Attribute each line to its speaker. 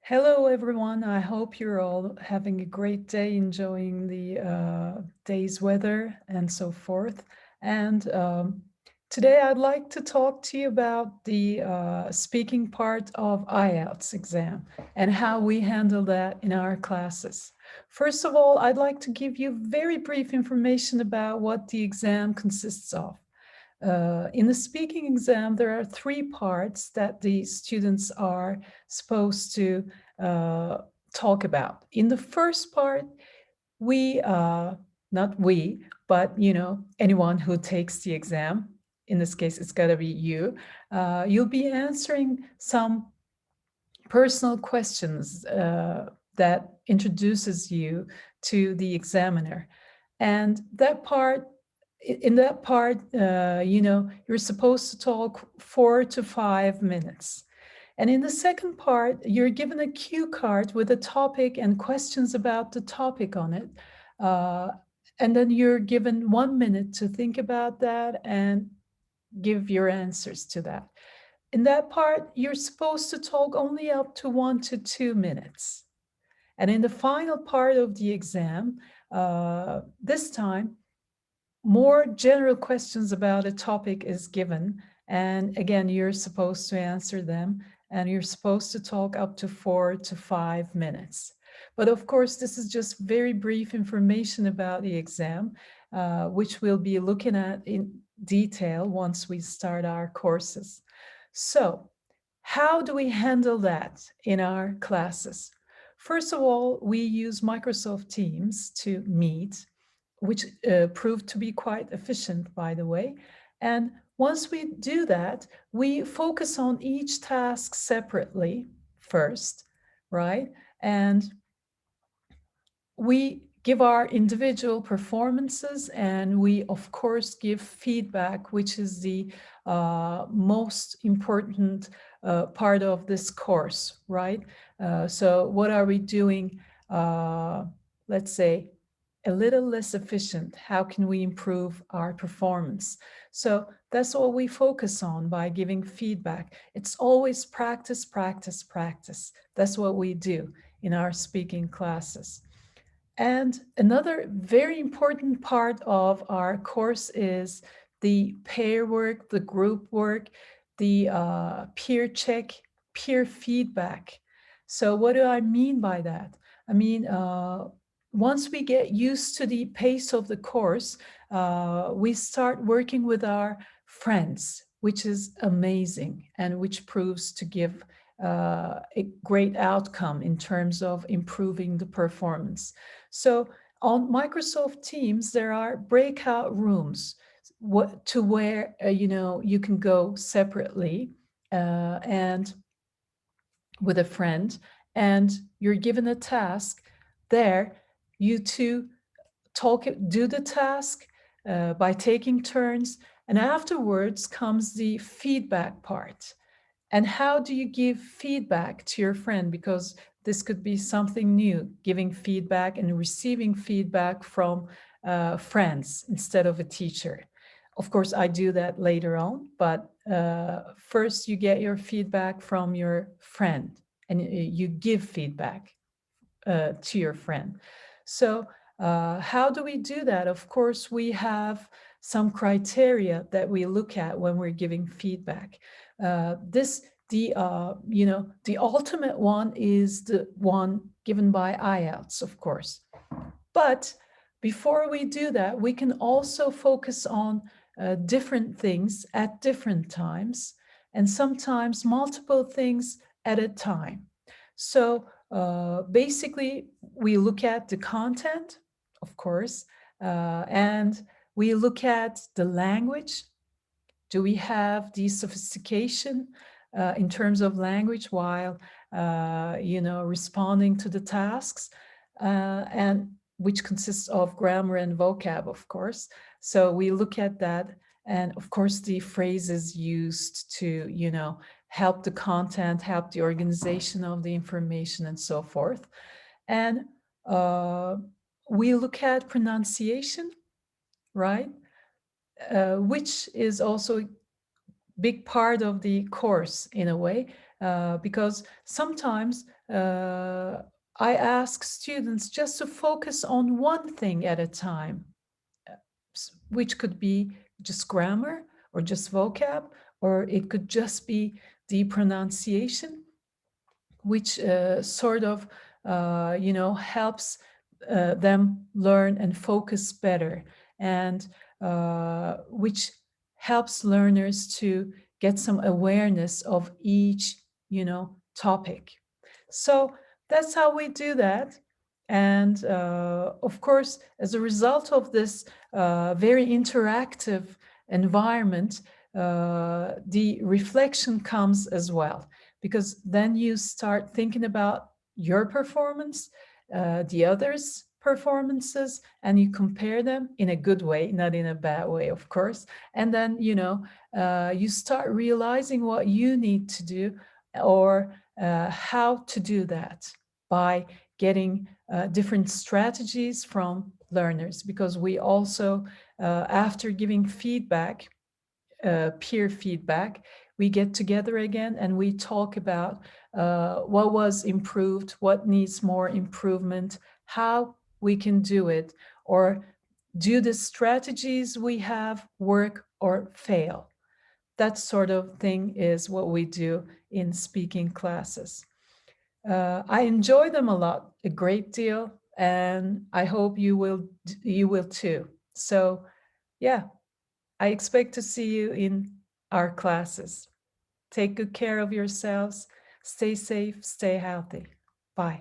Speaker 1: Hello, everyone. I hope you're all having a great day, enjoying the day's weather and so forth. And today I'd like to talk to you about the speaking part of IELTS exam and how we handle that in our classes. First of all, I'd like to give you very brief information about what the exam consists of. In the speaking exam, there are three parts that the students are supposed to talk about. In the first part, not we, but anyone who takes the exam, in this case, it's got to be you, you'll be answering some personal questions that introduces you to the examiner. And in that part, you're supposed to talk 4 to 5 minutes. And in the second part, you're given a cue card with a topic and questions about the topic on it. And then you're given 1 minute to think about that and give your answers to that. In that part, you're supposed to talk only up to 1 to 2 minutes. And in the final part of the exam, this time, more general questions about a topic is given. And again, you're supposed to answer them. And you're supposed to talk up to 4 to 5 minutes. But of course, this is just very brief information about the exam, which we'll be looking at in detail once we start our courses. So how do we handle that in our classes? First of all, we use Microsoft Teams to meet, which proved to be quite efficient, by the way. And once we do that, we focus on each task separately first, right? And we give our individual performances, and we, of course, give feedback, which is the most important part of this course, right? So what are we doing, let's say, a little less efficient? How can we improve our performance? So that's what we focus on by giving feedback. It's always practice, practice, practice. That's what we do in our speaking classes. And another very important part of our course is the pair work, the group work, the peer check, peer feedback. So what do I mean by that? I mean, once we get used to the pace of the course, we start working with our friends, which is amazing and which proves to give a great outcome in terms of improving the performance. So on Microsoft Teams, there are breakout rooms to where you can go separately and with a friend, and you're given a task there. You two do the task by taking turns, and afterwards comes the feedback part. And how do you give feedback to your friend? Because this could be something new, giving feedback and receiving feedback from friends instead of a teacher. Of course, I do that later on, but first you get your feedback from your friend and you give feedback to your friend. So how do we do that? Of course, we have some criteria that we look at when we're giving feedback. The ultimate one is the one given by IELTS, of course. But before we do that, we can also focus on different things at different times, and sometimes multiple things at a time. So basically, we look at the content, of course, and we look at the language. Do we have the sophistication in terms of language while, responding to the tasks, and which consists of grammar and vocab, of course. So we look at that, and of course, the phrases used to, help the content, help the organization of the information, and so forth. And we look at pronunciation, right? Which is also a big part of the course in a way. because sometimes I ask students just to focus on one thing at a time, which could be just grammar or just vocab, or it could just be the pronunciation, which sort of, helps them learn and focus better, and which helps learners to get some awareness of each, topic. So that's how we do that. And of course, as a result of this very interactive environment, the reflection comes as well, because then you start thinking about your performance, the others' performances, and you compare them in a good way, not in a bad way, of course. And then, you start realizing what you need to do, or how to do that, by getting different strategies from learners. Because we also, after giving feedback, peer feedback, we get together again and we talk about what was improved, what needs more improvement, how we can do it, or do the strategies we have work or fail. That sort of thing is what we do in speaking classes. I enjoy them a lot, a great deal, and I hope you will too. So, yeah, I expect to see you in our classes. Take good care of yourselves. Stay safe, stay healthy. Bye.